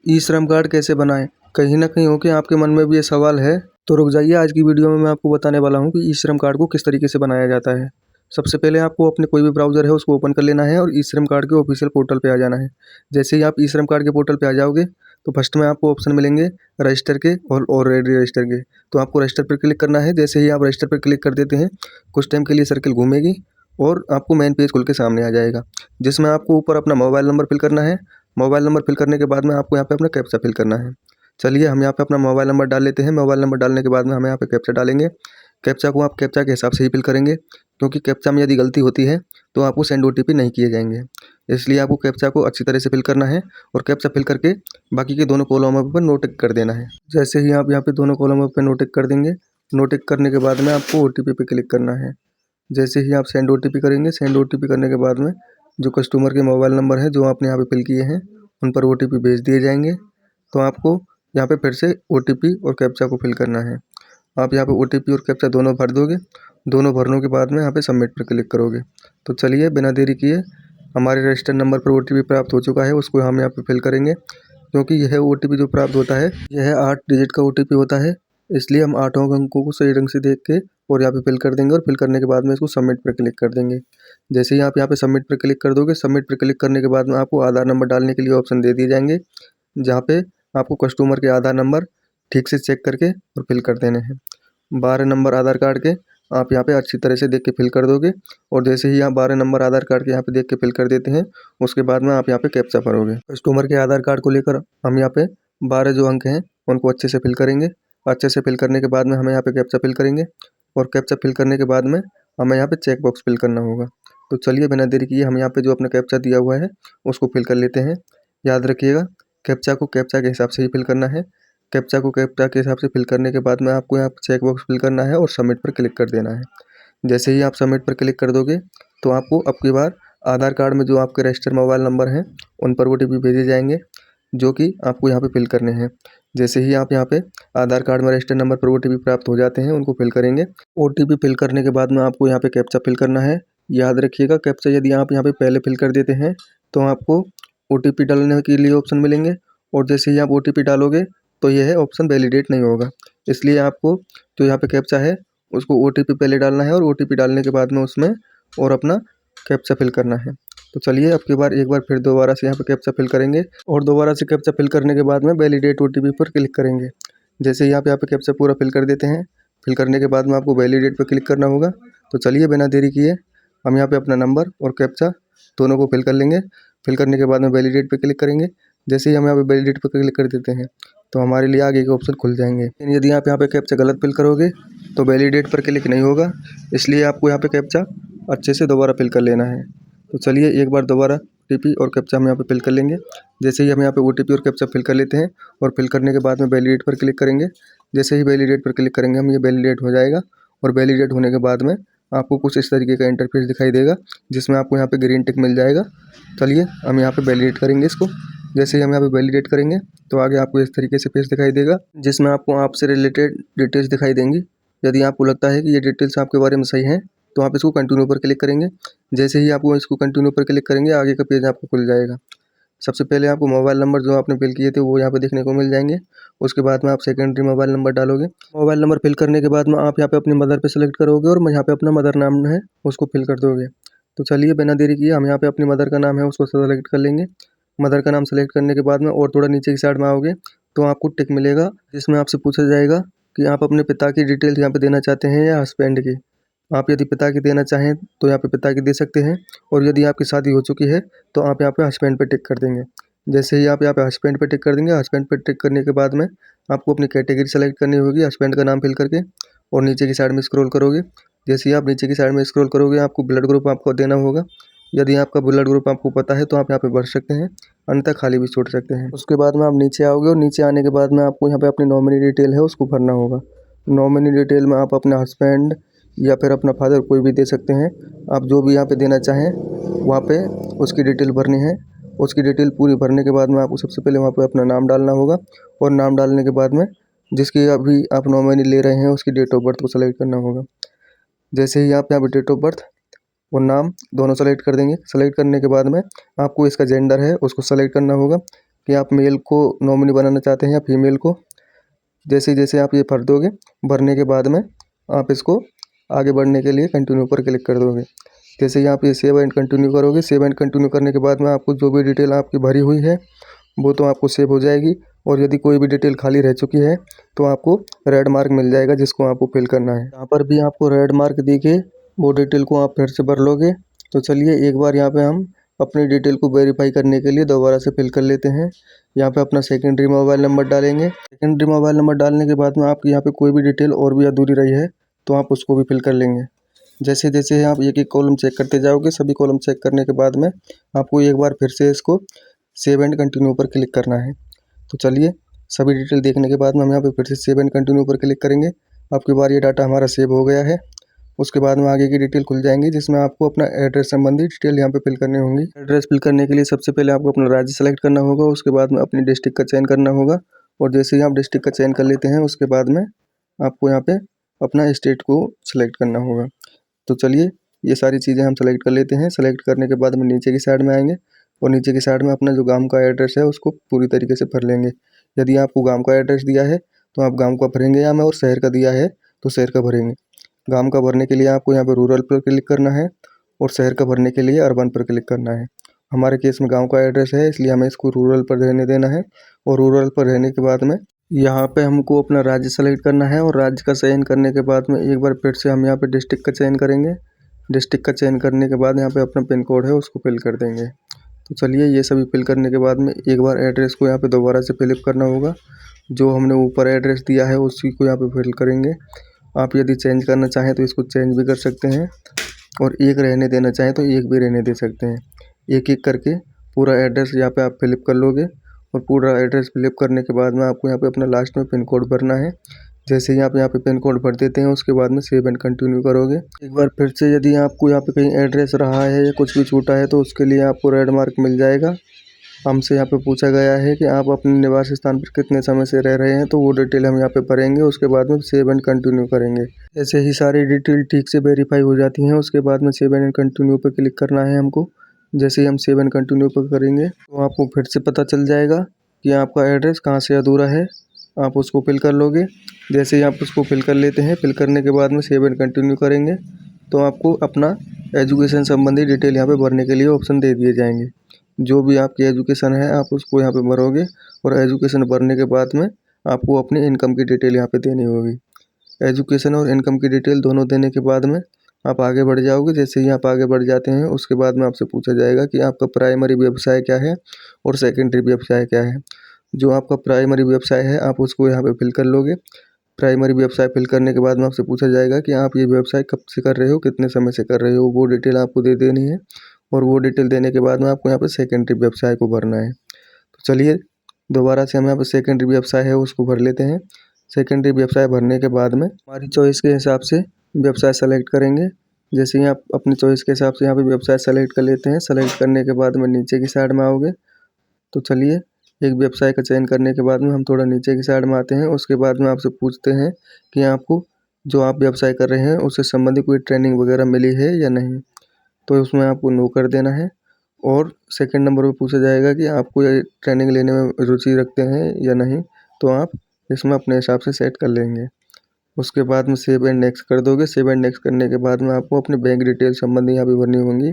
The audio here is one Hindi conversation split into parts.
ई श्रम कार्ड कैसे बनाएं? कहीं ना कहीं हो कि आपके मन में भी ये सवाल है, तो रुक जाइए। आज की वीडियो में मैं आपको बताने वाला हूँ कि ई श्रम कार्ड को किस तरीके से बनाया जाता है। सबसे पहले आपको अपने कोई भी ब्राउज़र है उसको ओपन कर लेना है और ई श्रम कार्ड के ऑफिशियल पोर्टल पे आ जाना है। जैसे ही आप ई श्रम कार्ड के पोर्टल पे आ जाओगे तो फर्स्ट में आपको ऑप्शन मिलेंगे रजिस्टर के और ऑलरेडी रजिस्टर के। तो आपको रजिस्टर पर क्लिक करना है। जैसे ही आप रजिस्टर पर क्लिक कर देते हैं कुछ टाइम के लिए सर्किल घूमेगी और आपको मेन पेज खुल के सामने आ जाएगा, जिसमें आपको ऊपर अपना मोबाइल नंबर फिल करना है। मोबाइल नंबर फिल करने के बाद में आपको यहाँ पे अपना कैप्चा फिल करना है। चलिए हम यहाँ पे अपना मोबाइल नंबर डाल लेते हैं। मोबाइल नंबर डालने के बाद में हम यहाँ पे कैप्चा डालेंगे। कैप्चा को आप कैप्चा के हिसाब से ही फिल करेंगे, क्योंकि कैप्चा में यदि गलती होती है तो आपको सेंड ओटीपी नहीं किए जाएंगे। इसलिए आपको कैप्चा को अच्छी तरह से फिल करना है और कैप्चा फिल करके बाकी के दोनों कॉलमों पर नो टिक कर देना है। जैसे ही आप यहाँ पे दोनों कॉलमों पर नो टिक कर देंगे, नो टिक करने के बाद में आपको ओटीपी पे क्लिक करना है। जैसे ही आप सेंड ओटीपी करेंगे, सेंड ओटीपी करने के बाद में जो कस्टमर के मोबाइल नंबर है जो आपने यहाँ पे फिल किए हैं उन पर ओटीपी भेज दिए जाएंगे। तो आपको यहाँ पे फिर से ओटीपी और कैप्चा को फिल करना है। आप यहाँ पे ओटीपी और कैप्चा दोनों भर दोगे। दोनों भरने के बाद में यहाँ पे सबमिट पर क्लिक करोगे। तो चलिए बिना देरी किए हमारे रजिस्टर्ड नंबर पर ओटीपी प्राप्त हो चुका है, उसको हम यहाँ पे फिल करेंगे। क्योंकि यह ओटीपी जो प्राप्त होता है यह 8 डिजिट का ओटीपी होता है, इसलिए हम 8 अंकों को सही ढंग से देख के और यहाँ पे फिल कर देंगे और फिल करने के बाद में इसको सबमिट पर क्लिक कर देंगे। जैसे ही आप यहाँ पे सबमिट पर क्लिक कर दोगे, सबमिट पर क्लिक करने के बाद में आपको आधार नंबर डालने के लिए ऑप्शन दे दिए जाएंगे, जहाँ पे आपको कस्टमर के आधार नंबर ठीक से चेक करके और फिल कर देने हैं। 12 नंबर आधार कार्ड के आप यहाँ पे अच्छी तरह से देख के फिल कर दोगे। और जैसे ही आप 12 नंबर आधार कार्ड के यहाँ पे देख के फिल कर देते हैं, उसके बाद में आप यहाँ पे कैप्चा भरोगे। कस्टमर के आधार कार्ड को लेकर हम यहाँ पे 12 जो अंक हैं उनको अच्छे से फिल करेंगे। अच्छे से फिल करने के बाद में हमें यहाँ पे कैप्चा फिल करेंगे और कैप्चा फिल करने के बाद में हमें यहाँ पे चेक बॉक्स फिल करना होगा। तो चलिए बिना देरी किए हम यहाँ पे जो अपना कैप्चा दिया हुआ है उसको फिल कर लेते हैं। याद रखिएगा कैप्चा को कैप्चा के हिसाब से ही फिल करना है। कैप्चा को कैप्चा के हिसाब से फिल करने के बाद में आपको यहाँ पे चेक बॉक्स फिल करना है और सबमिट पर क्लिक कर देना है। जैसे ही आप सबमिट पर क्लिक कर दोगे तो आपको अब की बार आधार कार्ड में जो आपके रजिस्टर्ड मोबाइल नंबर हैं उन पर ओटीपी भेजे जाएंगे, जो कि आपको यहाँ पे फिल करने हैं। जैसे ही आप यहाँ पे आधार कार्ड में रजिस्टर्ड नंबर पर ओटीपी प्राप्त हो जाते हैं उनको फिल करेंगे। ओटीपी फिल करने के बाद में आपको यहाँ पे कैप्चा फिल करना है। याद रखिएगा कैप्चा यदि आप यहाँ पे पहले फिल कर देते हैं तो आपको ओटीपी डालने के लिए ऑप्शन मिलेंगे, और जैसे ही आप ओटीपी डालोगे तो यह ऑप्शन वैलिडेट नहीं होगा। इसलिए आपको जो यहाँ पे कैप्चा है उसको ओटीपी पहले डालना है और ओटीपी डालने के बाद में उसमें और अपना कैप्चा फिल करना है। तो चलिए अब की बार एक बार फिर दोबारा से यहाँ पे कैप्चा फिल करेंगे और दोबारा से कैप्चा फिल करने के बाद में वैलिडेट ओटीपी पर क्लिक करेंगे। जैसे ही आप यहाँ पे कैप्चा पूरा फिल कर देते हैं, फिल करने के बाद में आपको वैलिडेट पर क्लिक करना होगा। तो चलिए बिना देरी किए हम यहाँ पे अपना नंबर और कैप्चा दोनों को फिल कर लेंगे। फिल करने के बाद में वैलिडेट पर क्लिक करेंगे। जैसे ही हम यहाँ पे वैलिडेट पर क्लिक कर देते हैं तो हमारे लिए आगे के ऑप्शन खुल जाएंगे। लेकिन यदि आप यहाँ पे कैप्चा गलत फिल करोगे तो वैलिडेट पर क्लिक नहीं होगा, इसलिए आपको यहाँ पे कैप्चा अच्छे से दोबारा फिल कर लेना है। तो चलिए एक बार दोबारा ओटीपी और कैप्चा हम यहाँ पे फिल कर लेंगे। जैसे ही हम यहाँ पे ओटीपी और कैप्चा फिल कर लेते हैं और फिल करने के बाद में वैलिडेट पर क्लिक करेंगे। जैसे ही वैलिडेट पर क्लिक करेंगे हम, ये वैलिडेट हो जाएगा और वैलिडेट होने के बाद में आपको कुछ इस तरीके का इंटरफेस दिखाई देगा, जिसमें आपको यहाँ पे ग्रीन टिक मिल जाएगा। चलिए हम यहाँ पे वैलिडेट करेंगे इसको। जैसे ही हम यहाँ पे वैलिडेट करेंगे तो आगे आपको इस तरीके से पेज दिखाई देगा, जिसमें आपको आपसे रिलेटेड डिटेल्स दिखाई देंगी। यदि आपको लगता है कि ये डिटेल्स आपके बारे में सही हैं तो आप इसको कंटिन्यू पर क्लिक करेंगे। जैसे ही आपको इसको कंटिन्यू पर क्लिक करेंगे आगे का पेज आपको खुल जाएगा। सबसे पहले आपको मोबाइल नंबर जो आपने फिल किए थे वो यहाँ पे देखने को मिल जाएंगे। उसके बाद में आप सेकेंडरी मोबाइल नंबर डालोगे। मोबाइल नंबर फिल करने के बाद में आप यहाँ पे अपनी मदर पे सेलेक्ट करोगे और यहाँ पे अपना मदर नाम है उसको फिल कर दोगे। तो चलिए बिना देरी किए हम यहाँ पे अपनी मदर का नाम है उसको सेलेक्ट कर लेंगे। मदर का नाम सेलेक्ट करने के बाद में और थोड़ा नीचे की साइड में आओगे तो आपको टिक मिलेगा, जिसमें आपसे पूछा जाएगा कि आप अपने पिता की डिटेल्स यहाँ पे देना चाहते हैं या हस्बैंड की। आप यदि पिता की देना चाहें तो यहाँ पे पिता की दे सकते हैं, और यदि आपकी शादी हो चुकी है तो आप यहाँ पे हस्बैंड पे टिक कर देंगे। जैसे ही आप यहाँ पे हस्बैंड पे टिक कर देंगे, हस्बैंड पे टिक करने के बाद में आपको अपनी कैटेगरी सेलेक्ट करनी होगी हस्बैंड का नाम फिल करके, और नीचे की साइड में स्क्रॉल करोगे। जैसे ही आप नीचे की साइड में स्क्रॉल करोगे आपको ब्लड ग्रुप आपको देना होगा। यदि आपका ब्लड ग्रुप आपको पता है तो आप यहाँ पे भर सकते हैं, अन्यथा खाली भी छोड़ सकते हैं। उसके बाद में आप नीचे आओगे और नीचे आने के बाद में आपको यहाँ पे अपनी नॉमिनी डिटेल है उसको भरना होगा। नॉमिनी डिटेल में आप अपने हस्बैंड या फिर अपना फादर कोई भी दे सकते हैं। आप जो भी यहाँ पे देना चाहें वहाँ पे उसकी डिटेल भरनी है। उसकी डिटेल पूरी भरने के बाद में आपको सबसे पहले वहाँ पे अपना नाम डालना होगा, और नाम डालने के बाद में जिसकी अभी आप नॉमिनी ले रहे हैं उसकी डेट ऑफ बर्थ को सेलेक्ट करना होगा। जैसे ही आप यहाँ पे डेट ऑफ बर्थ और नाम दोनों सेलेक्ट कर देंगे, सेलेक्ट करने के बाद में आपको इसका जेंडर है उसको सेलेक्ट करना होगा। कि आप मेल को नॉमिनी बनाना चाहते हैं या फीमेल को। जैसे जैसे आप ये भर दोगे, भरने के बाद में आप इसको आगे बढ़ने के लिए कंटिन्यू पर क्लिक कर दोगे। जैसे ही आप ये सेव एंड कंटिन्यू करोगे, सेव एंड कंटिन्यू करने के बाद में आपको जो भी डिटेल आपकी भरी हुई है वो तो आपको सेव हो जाएगी, और यदि कोई भी डिटेल खाली रह चुकी है तो आपको रेड मार्क मिल जाएगा जिसको आपको फिल करना है। यहाँ पर भी आपको रेड मार्क दिखे वो डिटेल को आप फिर से भर लोगे। तो चलिए एक बार यहाँ पे हम अपनी डिटेल को वेरीफाई करने के लिए दोबारा से फिल कर लेते हैं। यहाँ पे अपना सेकेंडरी मोबाइल नंबर डालेंगे। सेकेंडरी मोबाइल नंबर डालने के बाद में आपकी यहाँ पे कोई भी डिटेल और भी अधूरी रही है तो आप उसको भी फिल कर लेंगे। जैसे जैसे आप एक एक कॉलम चेक करते जाओगे, सभी कॉलम चेक करने के बाद में आपको एक बार फिर से इसको सेव एंड कंटिन्यू पर क्लिक करना है। तो चलिए सभी डिटेल देखने के बाद में हम यहाँ पे फिर से सेव एंड कंटिन्यू पर क्लिक करेंगे। आपकी बार ये डाटा हमारा सेव हो गया है। उसके बाद में आगे की डिटेल खुल जाएंगी जिसमें आपको अपना एड्रेस संबंधी डिटेल यहाँ पे फिल करनी होंगी। एड्रेस फिल करने के लिए सबसे पहले आपको अपना राज्य सेलेक्ट करना होगा, उसके बाद में अपनी डिस्ट्रिक्ट का चयन करना होगा, और जैसे ही आप डिस्ट्रिक्ट का चयन कर लेते हैं उसके बाद में आपको यहाँ पे अपना स्टेट को सिलेक्ट करना होगा। तो चलिए ये सारी चीज़ें हम सेलेक्ट कर लेते हैं। सेलेक्ट करने के बाद में नीचे की साइड में आएंगे और नीचे की साइड में अपना जो गांव का एड्रेस है उसको पूरी तरीके से भर लेंगे। यदि आपको गांव का एड्रेस दिया है तो आप गांव का भरेंगे यहाँ में, और शहर का दिया है तो शहर का भरेंगे। गांव का भरने के लिए आपको यहाँ पर रूरल पर क्लिक करना है, और शहर का भरने के लिए अर्बन पर क्लिक करना है। हमारे केस में गाँव का एड्रेस है इसलिए हमें इसको रूरल पर रहने देना है, और रूरल पर रहने के बाद में यहाँ पे हमको अपना राज्य सेलेक्ट करना है, और राज्य का चयन करने के बाद में एक बार फिर से हम यहाँ पे डिस्ट्रिक्ट का चयन करेंगे। डिस्ट्रिक्ट का चयन करने के बाद यहाँ पे अपना पिन कोड है उसको फिल कर देंगे। तो चलिए ये सभी फिल करने के बाद में एक बार एड्रेस को यहाँ पे दोबारा से फिलअप करना होगा। जो हमने ऊपर एड्रेस दिया है उसी को यहाँ पे फिल करेंगे। आप यदि चेंज करना चाहें तो इसको चेंज भी कर सकते हैं, और एक रहने देना चाहें तो एक भी रहने दे सकते हैं। एक एक करके पूरा एड्रेस यहाँ पे आप फिलअप कर लोगे, और पूरा एड्रेस फिलअप करने के बाद में आपको यहाँ पे अपना लास्ट में पिन कोड भरना है। जैसे ही आप यहाँ पे पिन कोड भर देते हैं उसके बाद में सेव एंड कंटिन्यू करोगे। एक बार फिर से यदि आपको यहाँ पे कहीं एड्रेस रहा है या कुछ भी छूटा है तो उसके लिए आपको रेड मार्क मिल जाएगा। हमसे यहाँ पे पूछा गया है कि आप अपने निवास स्थान पर कितने समय से रह रहे हैं, तो वो डिटेल हम यहाँ पे भरेंगे। उसके बाद में सेव एंड कंटिन्यू करेंगे। जैसे ही सारी डिटेल ठीक से वेरीफाई हो जाती हैं उसके बाद में सेव एंड कंटिन्यू पर क्लिक करना है हमको। जैसे ही हम सेव एंड कंटिन्यू पर करेंगे तो आपको फिर से पता चल जाएगा कि आपका एड्रेस कहाँ से अधूरा है, आप उसको फिल कर लोगे। जैसे ही आप उसको फिल कर लेते हैं, फिल करने के बाद में सेव एंड कंटिन्यू करेंगे तो आपको अपना एजुकेशन संबंधी डिटेल यहाँ पे भरने के लिए ऑप्शन दे दिए जाएंगे। जो भी आपकी एजुकेशन है आप उसको यहाँ पे भरोगे, और एजुकेशन भरने के बाद में आपको अपनी इनकम की डिटेल यहाँ पे देनी होगी। एजुकेशन और इनकम की डिटेल दोनों देने के बाद में आप आगे बढ़ जाओगे। जैसे ही आप आगे बढ़ जाते हैं उसके बाद में आपसे पूछा जाएगा कि आपका प्राइमरी व्यवसाय क्या है और सेकेंडरी व्यवसाय क्या है। जो आपका प्राइमरी व्यवसाय है आप उसको यहाँ पे फिल कर लोगे। प्राइमरी व्यवसाय फिल करने के बाद में आपसे पूछा जाएगा कि आप ये व्यवसाय कब से कर रहे हो, कितने समय से कर रहे हो, वो डिटेल आपको दे देनी है। और वो डिटेल देने के बाद में आपको यहाँ पे सेकेंडरी व्यवसाय को भरना है। तो चलिए दोबारा से हम यहाँ पे सेकेंडरी व्यवसाय है उसको भर लेते हैं। सेकेंडरी व्यवसाय भरने के बाद में हमारी चॉइस के हिसाब से व्यवसाय सेलेक्ट करेंगे। जैसे ही आप अपनी चॉइस के हिसाब से यहाँ पे व्यवसाय सेलेक्ट कर लेते हैं, सेलेक्ट करने के बाद में नीचे की साइड में आओगे। तो चलिए एक व्यवसाय का चयन करने के बाद में हम थोड़ा नीचे की साइड में आते हैं। उसके बाद में आपसे पूछते हैं कि आपको जो आप व्यवसाय कर रहे हैं उससे संबंधित कोई ट्रेनिंग वगैरह मिली है या नहीं, तो उसमें आपको नो कर देना है। और सेकंड नंबर पे पूछा जाएगा कि आपको ये ट्रेनिंग लेने में रुचि रखते हैं या नहीं, तो आप इसमें अपने हिसाब से सेट कर लेंगे। उसके बाद में सेव एंड नेक्स्ट कर दोगे। सेव एंड नेक्स्ट करने के बाद में आपको अपने बैंक डिटेल संबंधी यहाँ पे भरनी होंगी।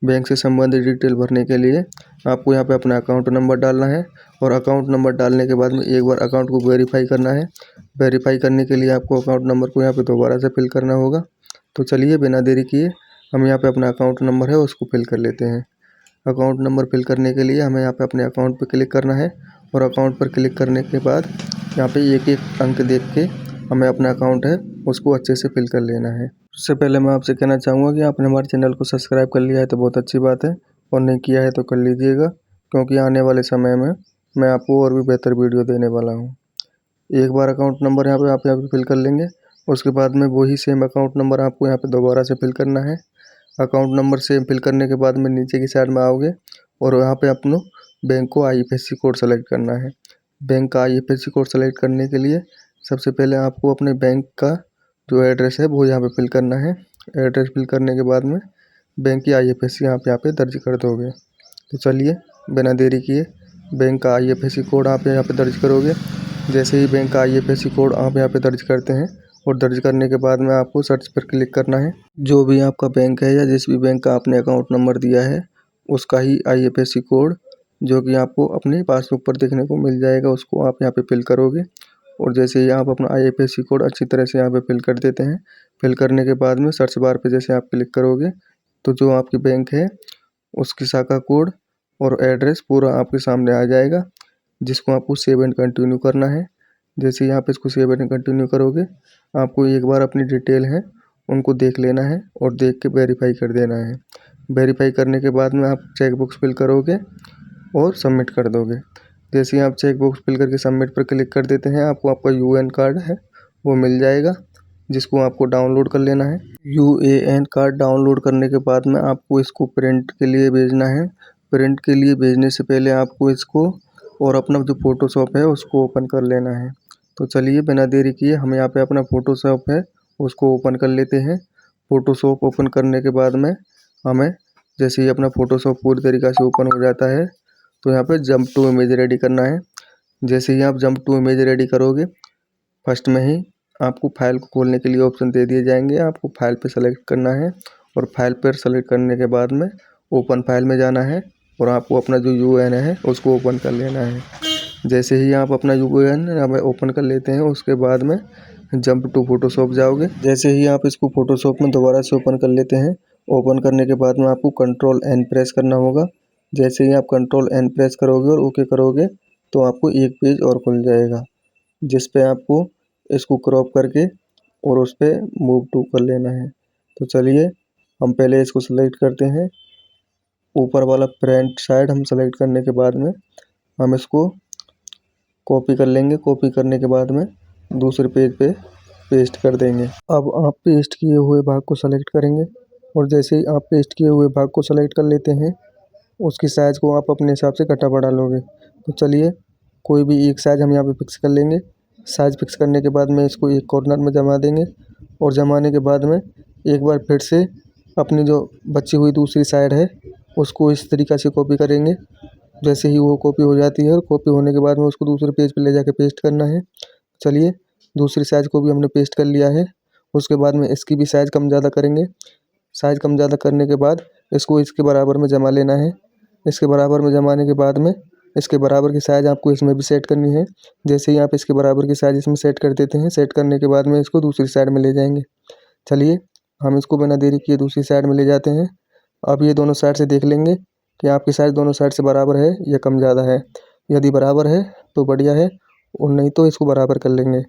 बैंक से संबंधित डिटेल भरने के लिए आपको यहाँ पे अपना अकाउंट नंबर डालना है, और अकाउंट नंबर डालने के बाद में एक बार अकाउंट को वेरीफाई करना है। वेरीफाई करने के लिए आपको अकाउंट नंबर को यहाँ पे दोबारा से फिल करना होगा। तो चलिए बिना देरी किए हम यहाँ पे अपना अकाउंट नंबर है उसको फिल कर लेते हैं। अकाउंट नंबर फिल करने के लिए हमें यहाँ पे अपने अकाउंट पर क्लिक करना है, और अकाउंट पर क्लिक करने के बाद यहाँ पे एक एक अंक देख के हमें अपना अकाउंट है उसको अच्छे से फिल कर लेना है। उससे पहले मैं आपसे कहना चाहूँगा कि आपने हमारे चैनल को सब्सक्राइब कर लिया है तो बहुत अच्छी बात है, और नहीं किया है तो कर लीजिएगा, क्योंकि आने वाले समय में मैं आपको और भी बेहतर वीडियो देने वाला हूँ। एक बार अकाउंट नंबर यहाँ पे फिल कर लेंगे। उसके बाद में वही सेम अकाउंट नंबर आपको यहाँ पे दोबारा से फिल करना है। अकाउंट नंबर सेम फिल करने के बाद में नीचे की साइड में आओगे, और यहाँ पे अपनो बैंक को IFSC कोड सेलेक्ट करना है। बैंक का IFSC कोड सेलेक्ट करने के लिए सबसे पहले आपको अपने बैंक का जो एड्रेस है वो यहाँ पे फिल करना है। एड्रेस फिल करने के बाद में बैंक की IFSC आप यहाँ पे दर्ज कर दोगे। तो चलिए बिना देरी किए बैंक का IFSC कोड आप यहाँ पे दर्ज करोगे। जैसे ही बैंक का IFSC कोड आप यहाँ पे दर्ज करते हैं और दर्ज करने के बाद में आपको सर्च पर क्लिक करना है। जो भी आपका बैंक है या जिस भी बैंक का आपने अकाउंट नंबर दिया है उसका ही IFSC कोड जो कि आपको अपने पासबुक पर देखने को मिल जाएगा, उसको आप यहाँ पे फिल करोगे। और जैसे ही आप अपना IFSC कोड अच्छी तरह से यहाँ पे फिल कर देते हैं, फिल करने के बाद में सर्च बार पे जैसे आप क्लिक करोगे तो जो आपकी बैंक है उसकी शाखा कोड और एड्रेस पूरा आपके सामने आ जाएगा, जिसको आपको सेव एंड कंटिन्यू करना है। जैसे ही आप इसको सेव एंड कंटिन्यू करोगे आपको एक बार अपनी डिटेल है उनको देख लेना है और देख के वेरीफाई कर देना है। वेरीफाई करने के बाद में आप चेक बॉक्स फिल करोगे और सबमिट कर दोगे। जैसे ही आप चेक बॉक्स फिल करके सबमिट पर क्लिक कर देते हैं आपको आपका UN कार्ड है वो मिल जाएगा, जिसको आपको डाउनलोड कर लेना है। UAN कार्ड डाउनलोड करने के बाद में आपको इसको प्रिंट के लिए भेजना है। प्रिंट के लिए भेजने से पहले आपको इसको और अपना जो फ़ोटोशॉप है उसको ओपन कर लेना है। तो चलिए बिना देरी किए हम यहाँ पे अपना फ़ोटोशॉप है उसको ओपन कर लेते हैं। फ़ोटोशॉप ओपन करने के बाद में हमें जैसे ही अपना फ़ोटोशॉप पूरी तरीक़े से ओपन हो जाता है तो यहाँ पे जंप टू इमेज रेडी करना है। जैसे ही आप जंप टू इमेज रेडी करोगे फर्स्ट में ही आपको फाइल को खोलने के लिए ऑप्शन दे दिए जाएंगे। आपको फाइल पे सेलेक्ट करना है और फाइल पर सेलेक्ट करने के बाद में ओपन फाइल में जाना है और आपको अपना जो UN है उसको ओपन कर लेना है। जैसे ही आप अपना UN ओपन कर लेते हैं उसके बाद में जंप टू फोटोशॉप जाओगे। जैसे ही आप इसको फोटोशॉप में दोबारा से ओपन कर लेते हैं, ओपन करने के बाद में आपको Ctrl N प्रेस करना होगा। जैसे ही आप Ctrl N प्रेस करोगे और ओके करोगे तो आपको एक पेज और खुल जाएगा, जिस पे आपको इसको क्रॉप करके और उस पर मूव टू कर लेना है। तो चलिए हम पहले इसको सेलेक्ट करते हैं। ऊपर वाला फ्रंट साइड हम सेलेक्ट करने के बाद में हम इसको कॉपी कर लेंगे। कॉपी करने के बाद में दूसरे पेज पे पेस्ट कर देंगे। अब आप पेस्ट किए हुए भाग को सेलेक्ट करेंगे और जैसे ही आप पेस्ट किए हुए भाग को सेलेक्ट कर लेते हैं उसकी साइज़ को आप अपने हिसाब से घटा बढ़ा लोगे। तो चलिए कोई भी एक साइज़ हम यहाँ पे फिक्स कर लेंगे। साइज़ फिक्स करने के बाद में इसको एक कॉर्नर में जमा देंगे और जमाने के बाद में एक बार फिर से अपनी जो बची हुई दूसरी साइड है उसको इस तरीक़ा से कॉपी करेंगे। जैसे ही वो कॉपी हो जाती है और कॉपी होने के बाद में उसको दूसरे पेज पे ले जाके पेस्ट करना है। चलिए दूसरी साइज़ को भी हमने पेस्ट कर लिया है। उसके बाद में इसकी भी साइज़ कम ज़्यादा करेंगे। साइज़ कम ज़्यादा करने के बाद इसको इसके बराबर में जमा लेना है। इसके बराबर में जमाने के बाद में इसके बराबर की साइज़ आपको इसमें भी सेट करनी है। जैसे ही आप इसके बराबर की साइज़ इसमें सेट कर देते हैं, सेट करने के बाद में इसको दूसरी साइड में ले जाएंगे। चलिए हम इसको बिना देरी किए दूसरी साइड में ले जाते हैं। अब ये दोनों साइड से देख लेंगे कि आपकी साइज़ दोनों साइड से बराबर है या कम ज़्यादा है। यदि बराबर है तो बढ़िया है और नहीं तो इसको बराबर कर लेंगे।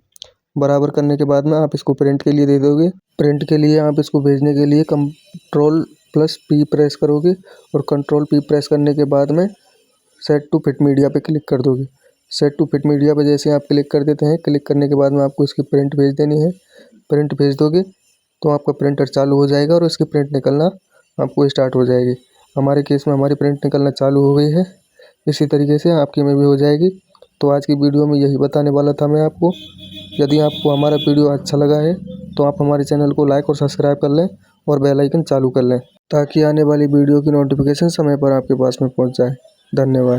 बराबर करने के बाद में आप इसको प्रिंट के लिए दे दोगे। प्रिंट के लिए आप इसको भेजने के लिए Ctrl+P प्रेस करोगे और Ctrl+P प्रेस करने के बाद में सेट टू फिट मीडिया पे क्लिक कर दोगे। सेट टू फिट मीडिया पे जैसे आप क्लिक कर देते हैं, क्लिक करने के बाद में आपको इसकी प्रिंट भेज देनी है। प्रिंट भेज दोगे तो आपका प्रिंटर चालू हो जाएगा और उसकी प्रिंट निकलना आपको स्टार्ट हो जाएगी। हमारे केस में हमारी प्रिंट निकलना चालू हो गई है। इसी तरीके से आपकी में भी हो जाएगी। तो आज की वीडियो में यही बताने वाला था मैं आपको। यदि आपको हमारा वीडियो अच्छा लगा है तो आप हमारे चैनल को लाइक और सब्सक्राइब कर लें और बेल आइकन चालू कर लें, ताकि आने वाली वीडियो की नोटिफिकेशन समय पर आपके पास में पहुंच जाए। धन्यवाद।